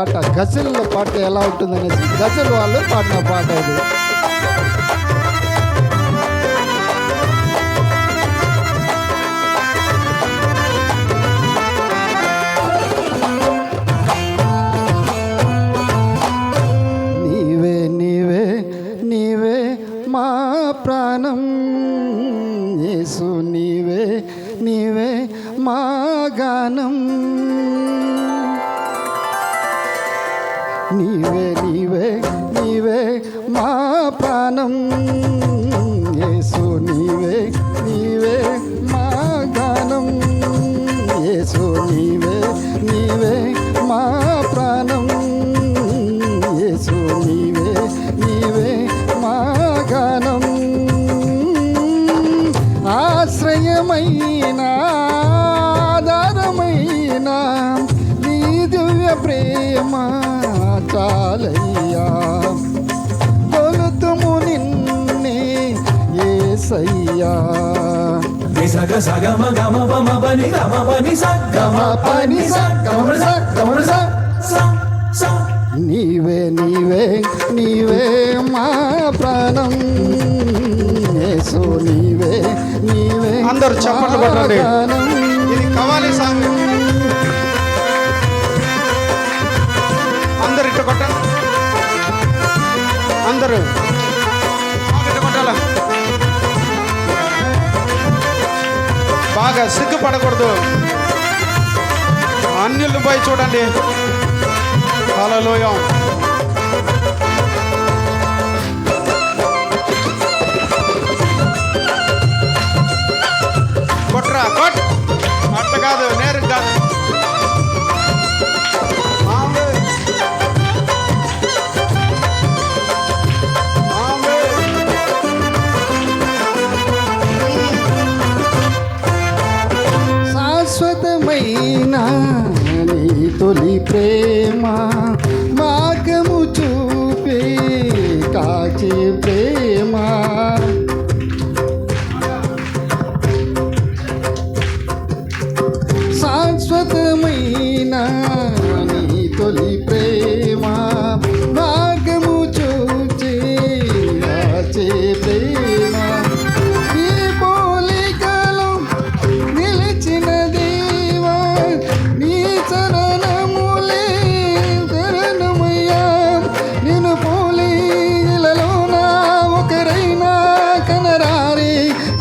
పాట గజల్లో పాట ఎలా ఉంటుందనేసి గజల్ వాళ్ళు పాడిన పాట ఇది. నీవే నీవే నీవే మా ప్రాణం యేసు, నీవే నీవే మా గానం. నీవే నీవే నీవే మా ప్రాణం యేసు, నీవే నీవే మా గానం. యేసు నీవే నీవే మా ప్రాణం. యేసు నీవే నీవే మా గానం. ఆశ్రయమైన ఆధారమైన నీ దివ్య ప్రేమ చాలయ్యా. కొలుతుము నిన్నే యేసయ్యా. సగ సగమ గమ పమ పని గమ పని సగమ పని సగమ సగమ స. నీవే నీవే నీవే మా ప్రాణం యేసు, నీవే నీవే. అందరూ చప్పట్లు కొట్టండి. ఇది కవాలి సాంగ్. అందరు ఇట్ట కొట్టాలి. అందరూ ఇట్ట కొట్టాల. బాగా సిగ్గుపడకూడదు. అన్యులు పోయి చూడండి. హల్లెలూయా. కొట్రా కొట్. అట్ట కాదు, నేరు కాదు. శాశ్వతమైన నీ తొలి ప్రేమ మార్గము చూపే కాచే ప్రేమ. శాశ్వతమైన నీ తొలి ప్రేమ మార్గము చూచే కాచే ప్రేమ. ఈ పోలికలో నిలిచిన దేవా నీ చరణములే శరణమయ్యా. నిన్ను పోలి ఇలలోన ఒకరైనా కనరారే.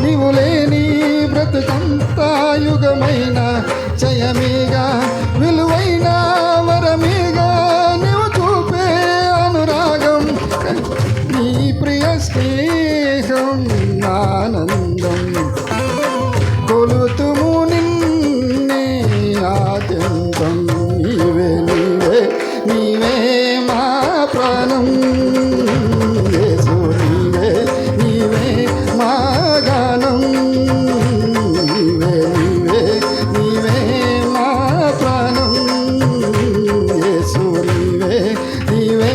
నీవు లేని బ్రతుకంతా యుగమైన జయమేగా విలువైన వరమేగా. నీవు చూపే అనురాగం నీ ప్రియ స్నేహం ఆనందం. కొలుతుము నిన్నే ఆద్యంతం. నీవే నీవే నీవే మా ప్రాణం యేసు, నీవే నీవే మా గానం. నీవే నీవే నీవే మా ప్రాణం యేసు, నీవే నీవే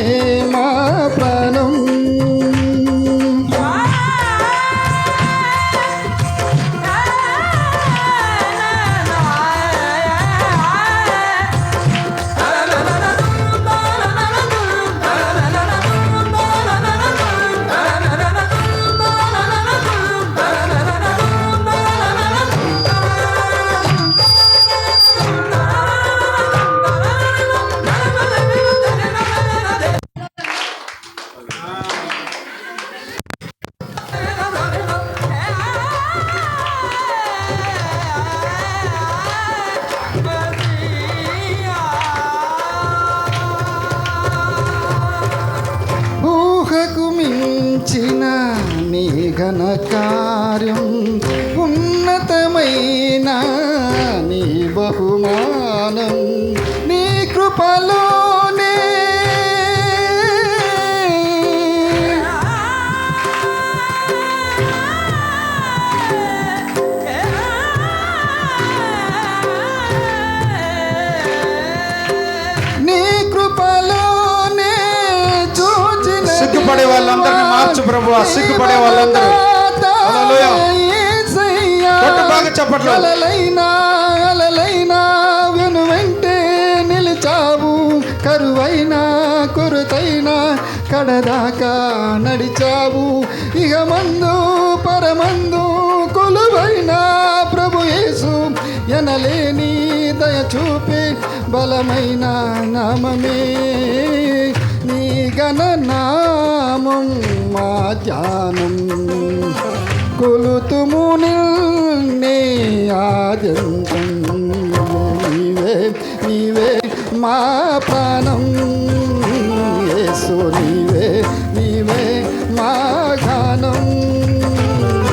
మా ప్రాణం. ఊహకు మించిన నీ ఘన కార్యం, ఉన్నతమైన నీ బహుమానం, నీ కృపలోనే సిగ్గుపడే వాళ్ళందరినీ మార్చు ప్రభువా. సిగ్గుపడే వాళ్ళందరూ హల్లెలూయా. బాగా చెప్పట్లు. అలలైనా వెను వెంటే నిలిచావు, కరువై కడదాకా నడిచావు ఇక మందు పరమందు కొలువైన ప్రభు యేసు ఎనలేని దయ చూపే బలమైన నామమే నీ గణనామం మా ధ్యానం కొలుతుము నిన్నే ఆద్యంతం నీవే నీవే మా ప్రాణం యేసు నీవే నీవే మా గానం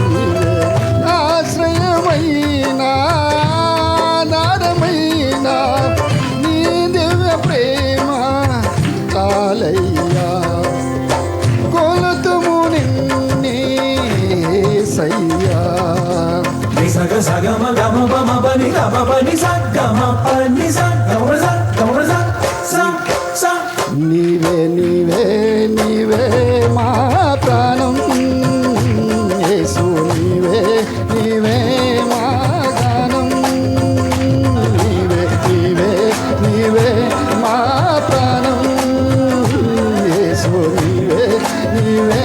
నీవే ఆశ్రయమైన ఆధారమైన నీ దివ్య ప్రేమ చాలయ్యా కొలుతుము నిన్నే సయ్యా నిసగ సగమ గమ బమ బని గమ బని సగమ పని సగమ సగమ స స నీవే నీవే నీవే మా ప్రాణం యేసు నీవే నీవే మా గానం నీవే నీవే నీవే మా ప్రాణం యేసు నీవే నీవే